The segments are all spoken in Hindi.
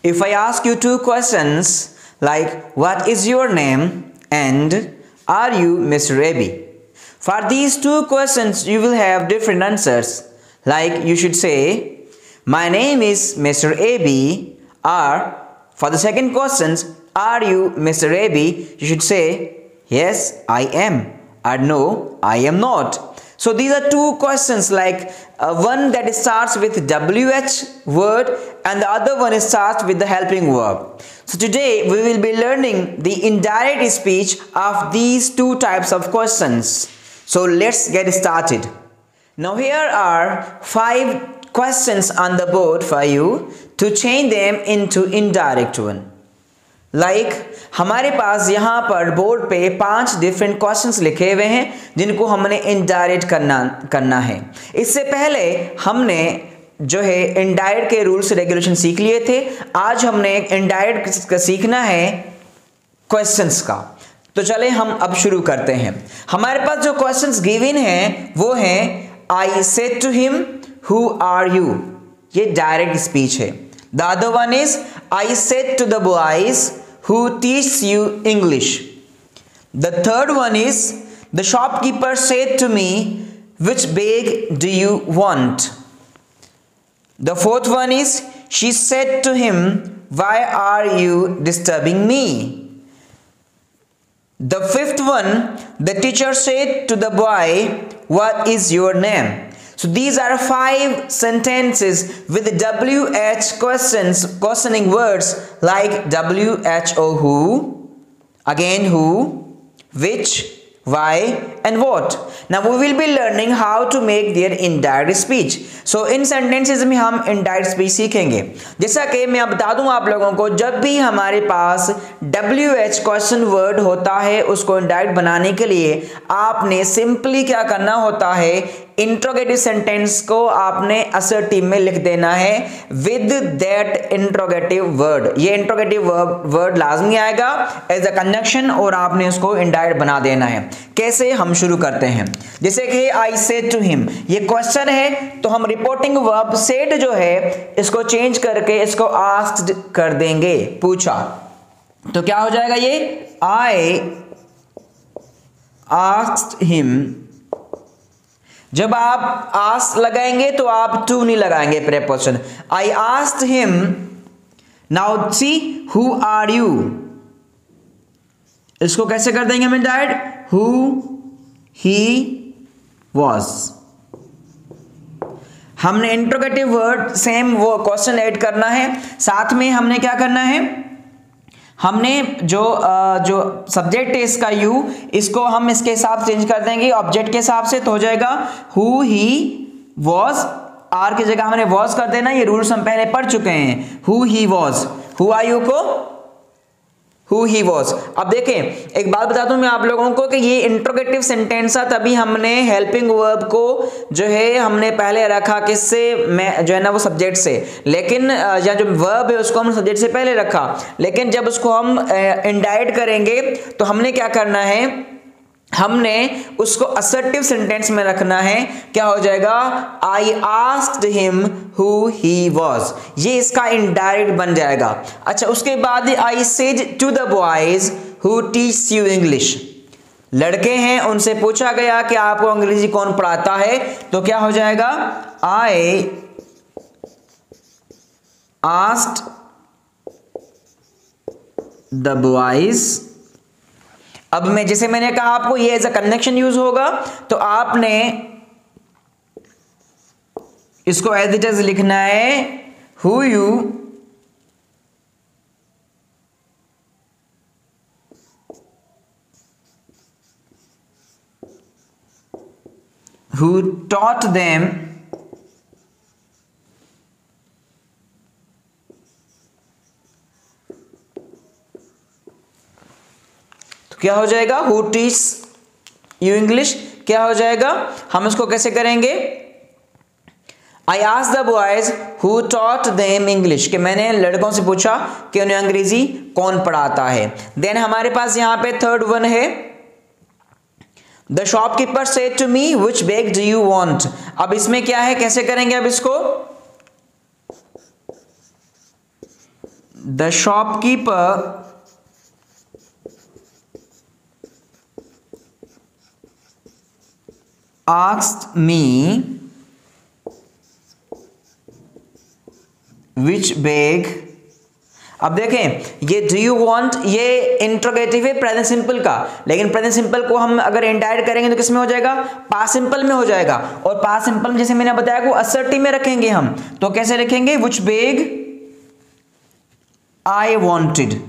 If I ask you two questions like what is your name and are you Mr. Abi? For these two questions you will have different answers. Like you should say my name is Mr. Abi, or for the second questions, are you Mr. Abi? You should say yes I am, or no I am not. So these are two questions, like one that starts with WH word and the other one starts with the helping verb. So today we will be learning the indirect speech of these two types of questions. So let's get started. Now here are 5 questions on the board for you to change them into indirect one. Like हमारे पास यहाँ पर बोर्ड पे 5 डिफरेंट क्वेश्चंस लिखे हुए हैं जिनको हमने इनडायरेक्ट करना है। इससे पहले हमने जो है इनडायरेक्ट के रूल्स रेगुलेशन सीख लिए थे। आज हमने इनडायरेक्ट सीखना है क्वेश्चंस का। तो चले हम अब शुरू करते हैं। हमारे पास जो क्वेश्चंस गिवन हैं वो हैं I said to him who are you, ये डायरेक्ट स्पीच है। The other one is I said to the boys who teach you English. The third one is the shopkeeper said to me, which bag do you want? The fourth one is she said to him, why are you disturbing me? The fifth one, the teacher said to the boy, what is your name? So these are 5 sentences with WH questions, questioning words like WHO, who, again who, which, why and what. Now we will be learning how to make their indirect speech. So in sentences में हम indirect speech सीखेंगे। जैसा कि मैं बता दूं आप लोगों को, जब भी हमारे पास WH क्वेश्चन वर्ड होता है उसको indirect बनाने के लिए आपने सिंपली क्या करना होता है, इंट्रोगेटिव सेंटेंस को आपने असर्टिव में लिख देना है विद दैट इंट्रोगेटिव वर्ड। ये इंट्रोगेटिव वर्ड लाजमी आएगा एज अ कंजंक्शन और आपने उसको इनडायरेक्ट बना देना है। कैसे, हम शुरू करते हैं। जैसे कि आई सेड टू हिम, ये क्वेश्चन है तो हम रिपोर्टिंग वर्ब सेड जो है इसको चेंज करके इसको आस्क्ड कर देंगे, पूछा। तो क्या हो जाएगा ये, आई आस्क्ड हिम। जब आप आस्क लगाएंगे तो आप टू नहीं लगाएंगे preposition. I asked him, now see who are you, इसको कैसे कर देंगे हम इनडायरेक्ट, हु ही वॉज। हमने इंट्रोगेटिव वर्ड सेम वो क्वेश्चन ऐड करना है, साथ में हमने क्या करना है, हमने जो सब्जेक्ट है इसका यू, इसको हम इसके हिसाब से चेंज कर देंगे ऑब्जेक्ट के हिसाब से। तो हो जाएगा हु ही वॉज, आर की जगह हमने वॉज कर देना। ये रूल्स हम पहले पढ़ चुके हैं। Who he was, who are you को हु ही वॉज। अब देखें, एक बात बता दूं मैं आप लोगों को कि ये इंट्रोगेटिव सेंटेंस था, तभी हमने हेल्पिंग वर्ब को जो है हमने पहले रखा किससे, मैं जो है ना वो सब्जेक्ट से, लेकिन या जो वर्ब है उसको हम सब्जेक्ट से पहले रखा, लेकिन जब उसको हम इनडायरेक्ट करेंगे तो हमने क्या करना है, हमने उसको असर्टिव सेंटेंस में रखना है। क्या हो जाएगा, I asked him who he was, ये इसका इनडायरेक्ट बन जाएगा। अच्छा, उसके बाद I said to the boys who teach you English, लड़के हैं उनसे पूछा गया कि आपको अंग्रेजी कौन पढ़ाता है, तो क्या हो जाएगा, आई आस्क्ड द बॉयज। अब मैं जैसे मैंने कहा आपको ये एज अ कनेक्शन यूज होगा, तो आपने इसको एज इट इज लिखना है, who you who taught them तो क्या हो जाएगा, हु टीच यू इंग्लिश। क्या हो जाएगा, हम इसको कैसे करेंगे, I asked the boys who taught them English, कि मैंने लड़कों से पूछा कि उन्हें अंग्रेजी कौन पढ़ाता है। देन हमारे पास यहां पे थर्ड वन है, the shopkeeper said to me which bag do you want. अब इसमें क्या है, कैसे करेंगे अब इसको, the shopkeeper asked me which bag। अब देखें ये डू यू वांट ये इंट्रोगेटिव है प्रेजेंट सिंपल का, लेकिन प्रेजेंट सिंपल को हम अगर इंडायरेक्ट करेंगे तो किस में हो जाएगा, पास्ट सिंपल में हो जाएगा। और पास्ट सिंपल में जैसे मैंने बताया को असर्टिव में रखेंगे हम, तो कैसे रखेंगे, व्हिच बैग आई वांटेड।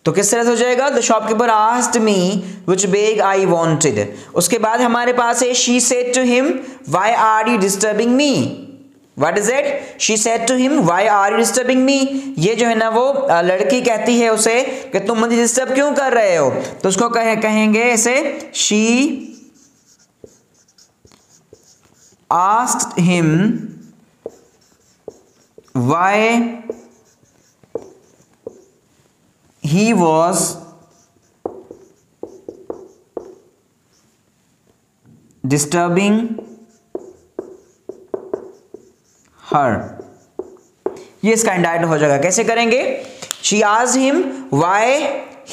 तो किस तरह से हो जाएगा, the shopkeeper asked me which bag I wanted. उसके बाद हमारे पास है she said to him why are you disturbing me. What is it, she said to him why are you disturbing me. ये जो है ना वो लड़की कहती है उसे कि तुम मुझे डिस्टर्ब क्यों कर रहे हो, तो उसको कहेंगे ऐसे, she asked him why he was disturbing her। ये इसका इंडायरेक्ट हो जाएगा, कैसे करेंगे, she asked him why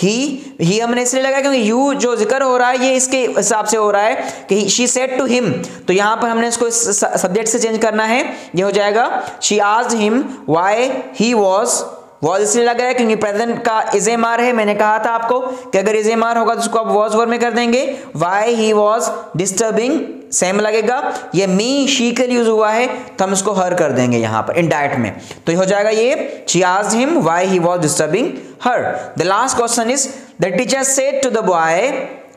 he हमने इसलिए लगा क्योंकि you जो जिक्र हो रहा है ये इसके हिसाब से हो रहा है कि she said to him, तो यहां पर हमने इसको सब्जेक्ट से चेंज करना है, ये हो जाएगा she asked him why he was इसलिए लग रहा है क्योंकि प्रेजेंट का इजेमार है। मैंने कहा था आपको कि अगर इजेमार होगा तो उसको आप वॉज वर्ब में कर देंगे। Why he was disturbing same लगेगा, ये मी शी के लिए यूज हुआ है तो हम इसको हर कर देंगे यहाँ पर इनडायरेक्ट में, तो ये हो जाएगा ये she asked him why he was disturbing her. The last question is the teacher said to the boy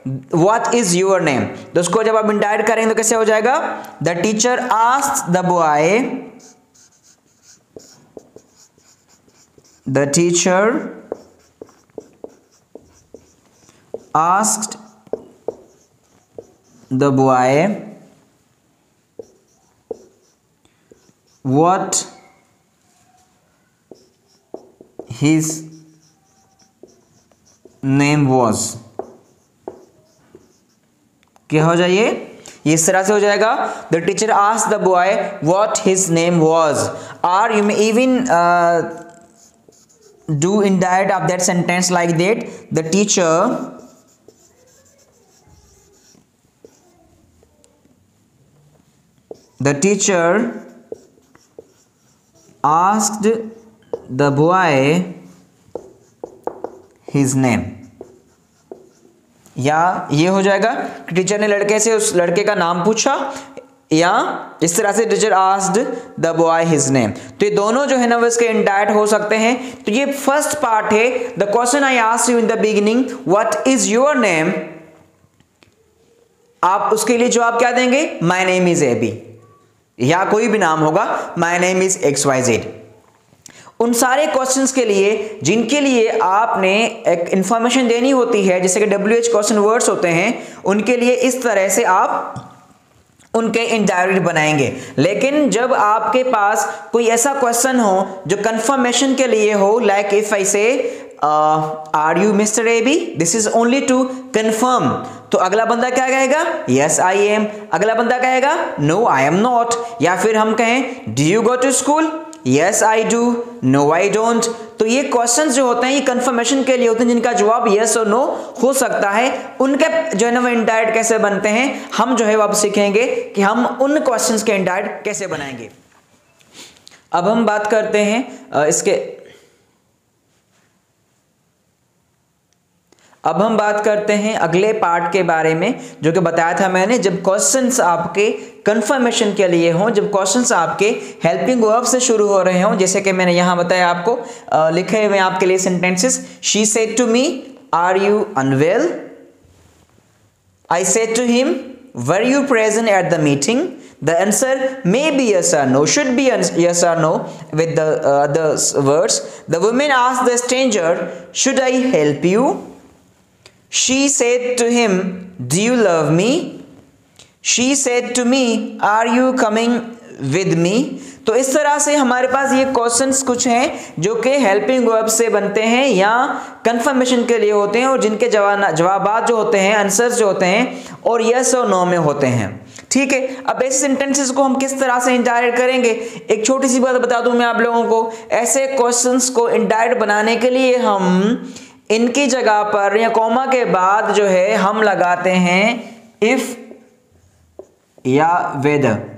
what is your name. तो उसको जब आप इनडायरेक्ट करेंगे तो कैसे हो जाएगा, the teacher asked the boy, the teacher asked the boy what his name was। क्या हो जाइए, ये इस तरह से हो जाएगा, the teacher asked the boy what his name was। or you may even do indirect of that sentence like that, the teacher asked the boy his name। या ये हो जाएगा कि टीचर ने लड़के से उस लड़के का नाम पूछा, या इस तरह से teacher asked the boy his name. तो ये दोनों जो है ना वो इसके इंडायरेक्ट हो सकते हैं। तो ये फर्स्ट पार्ट है, the question I asked you in the beginning what is your name, आप उसके लिए जवाब क्या देंगे, माय नेम इज एबी, या कोई भी नाम होगा, माय नेम इज XYZ। उन सारे क्वेश्चंस के लिए जिनके लिए आपने एक इंफॉर्मेशन देनी होती है, जैसे कि WH क्वेश्चन वर्ड्स होते हैं, उनके लिए इस तरह से आप उनके इनडायरेक्ट बनाएंगे। लेकिन जब आपके पास कोई ऐसा क्वेश्चन हो जो कंफर्मेशन के लिए हो, like if I say are you mister AB, this is only to confirm, तो अगला बंदा क्या कहेगा, यस आई एम, अगला बंदा कहेगा नो आई एम नॉट। या फिर हम कहें do you go to school, yes I do, no I don't. तो ये क्वेश्चंस जो होते हैं ये कंफर्मेशन के लिए होते हैं, जिनका जवाब यस और नो हो सकता है। उनके जो है ना वो इंडायरेक्ट कैसे बनते हैं, हम जो है वो अब सीखेंगे कि हम उन क्वेश्चंस के इंडायरेक्ट कैसे बनाएंगे। अब हम बात करते हैं अब हम बात करते हैं अगले पार्ट के बारे में, जो कि बताया था मैंने, जब क्वेश्चंस आपके कंफर्मेशन के लिए हों, जब क्वेश्चंस आपके हेल्पिंग वर्ब से शुरू हो रहे हों, जैसे कि मैंने यहाँ बताया आपको, लिखे हुए आपके लिए sentences, she said to me are you unwell, I said to him were you present at the meeting. The answer may be yes or no, should be yes or no with the other words. The woman asked the stranger, should I help you? She said to him, do you love me? She said to me, are you coming with me? तो इस तरह से हमारे पास ये क्वेश्चंस कुछ हैं जो कि हेल्पिंग वर्ब से बनते हैं या कंफर्मेशन के लिए होते हैं, और जिनके जवाबात जो होते हैं, आंसर्स जो होते हैं और यस और नो में होते हैं। ठीक है, अब ऐसे सेंटेंसेस को हम किस तरह से इनडायरेक्ट करेंगे, एक छोटी सी बात बता दूं मैं आप लोगों को। ऐसे क्वेश्चंस को इनडायरेक्ट बनाने के लिए हम इनकी जगह पर या कॉमा के बाद जो है हम लगाते हैं इफ या वेदर।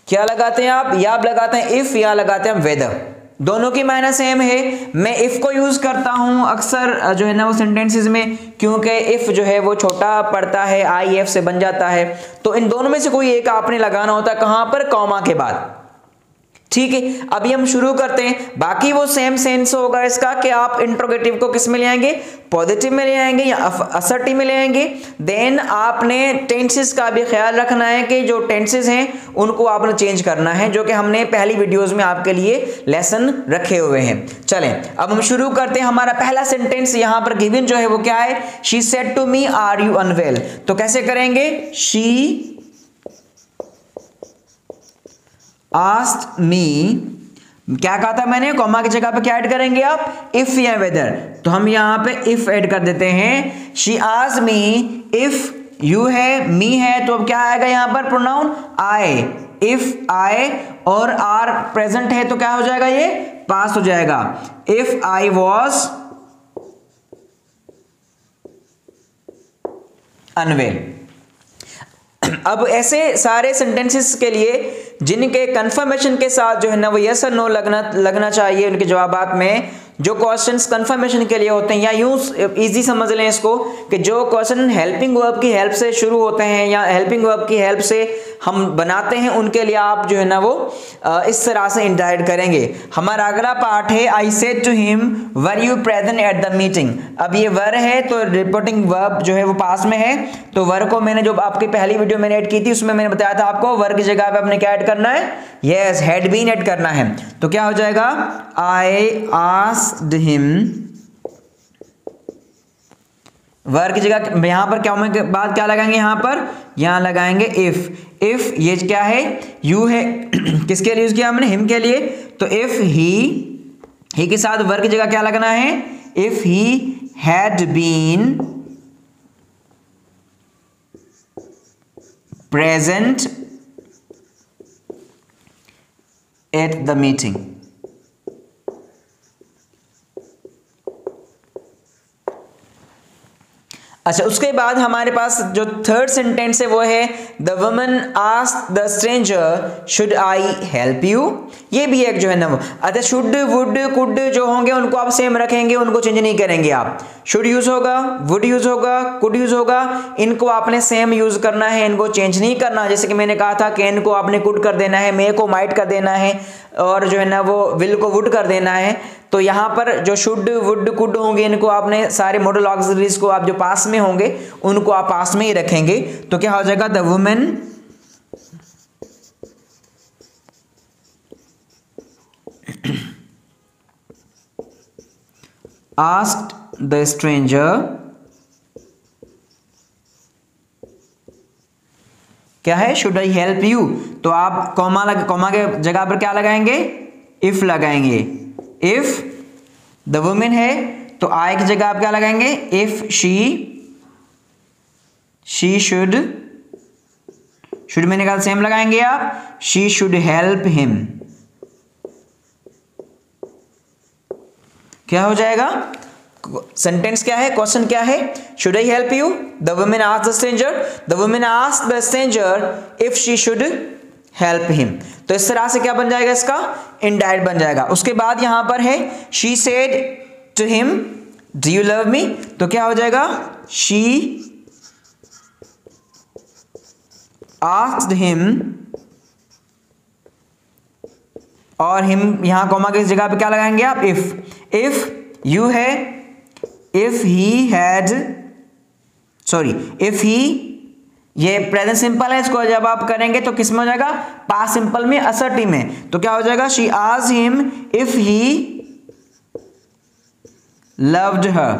क्या लगाते हैं आप, या आप लगाते हैं इफ या लगाते हैं वेदर, दोनों की मायना सेम है। मैं इफ को यूज करता हूं अक्सर जो है ना वो सेंटेंसेस में, क्योंकि इफ जो है वो छोटा पड़ता है, आई एफ से बन जाता है। तो इन दोनों में से कोई एक आपने लगाना होता है, कहां पर, कॉमा के बाद। ठीक है, अभी हम शुरू करते हैं। बाकी वो सेम सेंस होगा इसका कि आप इंट्रोगेटिव को किस में ले आएंगे, पॉजिटिव में ले आएंगे या असर्टिव में ले आएंगे। देन आपने टेंसेस का भी ख्याल रखना है कि जो टेंसेस हैं उनको आपने चेंज करना है, जो कि हमने पहली वीडियोस में आपके लिए लेसन रखे हुए हैं। चलें अब हम शुरू करते हैं। हमारा पहला सेंटेंस यहां पर गिवन जो है वो क्या है, she said to me are you unwell. तो कैसे करेंगे, शी आस्क्ड मी, क्या कहा था मैंने, कॉमा की जगह पे क्या ऐड करेंगे आप, इफ या वेदर। तो हम यहां पे इफ ऐड कर देते हैं। She asked me if, you है, मी है, तो अब क्या आएगा यहां पर, प्रोनाउन आई। इफ आई और आर प्रेजेंट है तो क्या हो जाएगा, ये पास हो जाएगा। If I was unwell. अब ऐसे सारे सेंटेंसेस के लिए जिनके कंफर्मेशन के साथ जो है ना वो यस और नो लगना चाहिए उनके जवाबात में, जो क्वेश्चंस कंफर्मेशन के लिए होते हैं, या यूं इजी समझ लें इसको कि जो क्वेश्चन हेल्पिंग वर्ब की हेल्प से शुरू होते हैं या हेल्पिंग वर्ब की हेल्प से हम बनाते हैं, उनके लिए आप जो है ना वो इस तरह से इंडायरेक्ट करेंगे। हमारा अगला पार्ट है, I said to him were you present at the meeting. अब ये वर है तो रिपोर्टिंग वर्ब जो है वो पास में है, तो वर को मैंने जो आपकी पहली वीडियो मैंने ऐड की थी उसमें मैंने बताया था आपको वर की जगह पे आपने क्या ऐड करना है, यस, हैड बीन ऐड करना है। तो क्या हो जाएगा, आई आस्क्ड हिम, वर की जगह यहां पर क्या के बाद क्या लगाएंगे, यहां लगाएंगे इफ। इफ ये क्या है, यू है, किसके लिए यूज किया हमने, हिम के लिए। तो इफ ही के साथ वर की जगह क्या लगना है, if he had been present at the meeting. अच्छा, उसके बाद हमारे पास जो थर्ड सेंटेंस है वो है the woman asked the stranger should I help you. ये भी एक जो है ना वो, अच्छा शुड, वुड, कुड जो होंगे उनको आप सेम रखेंगे, उनको चेंज नहीं करेंगे आप। शुड यूज होगा, वुड यूज होगा, कुड यूज होगा, इनको आपने सेम यूज करना है, इनको चेंज नहीं करना। जैसे कि मैंने कहा था कैन को आपने कुड कर देना है, मे को माइट कर देना है, और जो है ना वो विल को वुड कर देना है। तो यहाँ पर जो शुड, वुड, कुड होंगे इनको आपने सारे मॉडल ऑक्सिलरीज को आप जो पास में होंगे उनको आप पास में ही रखेंगे। तो क्या हो जाएगा, the women asked the stranger, क्या है, शुड आई हेल्प यू। तो आप कॉमा के जगह पर क्या लगाएंगे, इफ लगाएंगे। इफ द वुमेन है तो आई की जगह आप क्या लगाएंगे, इफ शी शुड मैंने कहा सेम लगाएंगे आप, शी शुड हेल्प हिम। क्या हो जाएगा, सेंटेंस क्या है, क्वेश्चन क्या है, should I help you, the women asked the stranger, the women asked the stranger if she should help him. तो इस तरह से क्या बन जाएगा, इसका इनडायरेक्ट बन जाएगा। उसके बाद यहां पर है she said to him do you love me. तो क्या हो जाएगा, शी आस्क्ड हिम, और हिम यहां कॉमा की जगह पे क्या लगाएंगे आप, इफ यू है, if he had, sorry if he, ये प्रेजेंट सिंपल है, इसको जब आप करेंगे तो किस में हो जाएगा, पास्ट सिंपल में, असर्टिव में। तो क्या हो जाएगा, she asked him if he loved her,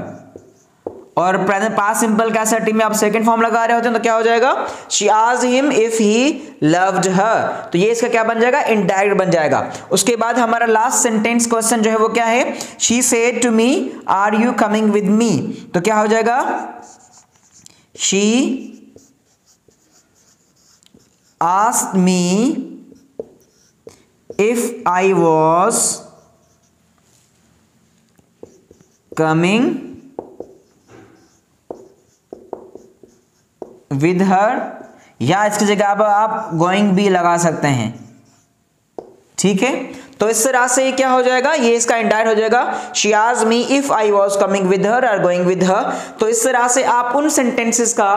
और प्रेजेंट पास्ट सिंपल का सेटिंग में आप सेकंड फॉर्म लगा रहे होते हैं तो क्या हो जाएगा, she asked him if he loved her, तो ये इसका क्या बन जाएगा, इनडायरेक्ट बन जाएगा। उसके बाद हमारा लास्ट सेंटेंस क्वेश्चन जो है वो क्या है, she said to me are you coming with me, तो क्या हो जाएगा, she asked me if I was coming with her, या इसकी जगह पर आप गोइंग भी लगा सकते हैं, ठीक है। तो इस तरह से ये क्या हो जाएगा, ये इसका इंडायरेक्ट हो जाएगा, she asked me if I was coming with her और गोइंग विद हर। तो इस तरह से आप उन सेंटेंसेस का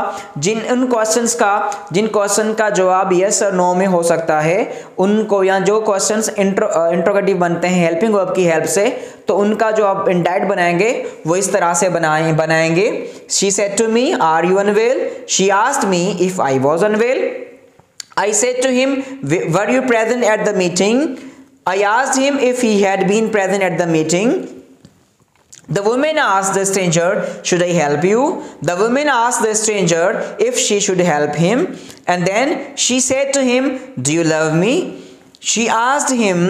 उन क्वेश्चंस का जिन क्वेश्चन का जवाब यस और नो में हो सकता है उनको, या जो क्वेश्चंस इंट्रोगेटिव बनते हैं हेल्पिंग वर्ब की हेल्प से, तो उनका जो आप इंडायरेक्ट बनाएंगे वो इस तरह से बनाएंगे। She said to me are you unwell, she asked me if I was unwell, I said to him were you present at the meeting, I asked him if he had been present at the meeting, the woman asked the stranger should I help you, the woman asked the stranger if she should help him, and then she said to him do you love me, she asked him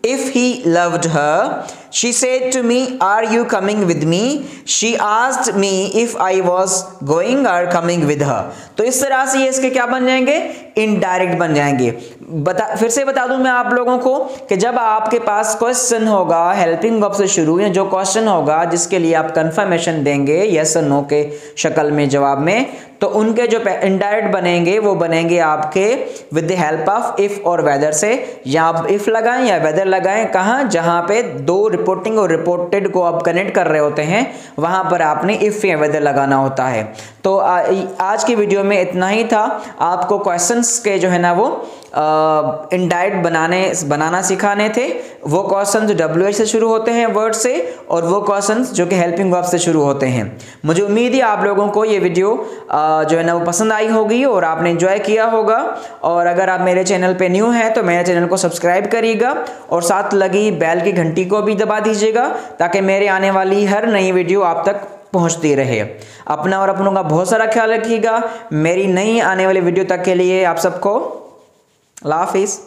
if he loved her, she said to me are you coming with me, she asked me if I was going or coming with her। तो इस तरह से ये इसके क्या बन जाएंगे, इनडायरेक्ट बन जाएंगे। फिर से बता दूं मैं आप लोगों को कि जब आपके पास क्वेश्चन होगा हेल्पिंग वर्ब से शुरू, या जो क्वेश्चन होगा जिसके लिए आप कंफर्मेशन देंगे यस और नो के शक्ल में जवाब में, तो उनके जो इनडायरेक्ट बनेंगे वो बनेंगे आपके with the help of if और वेदर से, या आप इफ लगाएं या वेदर लगाएं, कहाँ, जहां पे दो रिपोर्टिंग और रिपोर्टेड को आप कनेक्ट कर रहे होते हैं वहां पर आपने इफ या वेदर लगाना होता है। तो आज की वीडियो में इतना ही था। आपको क्वेश्चंस के जो है ना वो इनडायरेक्ट बनाना सिखाने थे, वो क्वेश्चन जो WH से शुरू होते हैं वर्ड से, और वो क्वेश्चन जो कि हेल्पिंग वर्ब से शुरू होते हैं। मुझे उम्मीद है आप लोगों को ये वीडियो जो है ना वो पसंद आई होगी और आपने एंजॉय किया होगा। और अगर आप मेरे चैनल पे न्यू हैं तो मेरे चैनल को सब्सक्राइब करिएगा और साथ लगी बेल की घंटी को भी दबा दीजिएगा ताकि मेरे आने वाली हर नई वीडियो आप तक पहुंचती रहे। अपना और अपनों का बहुत सारा ख्याल रखिएगा। मेरी नई आने वाली वीडियो तक के लिए आप सबको अल्लाह हाफिज़।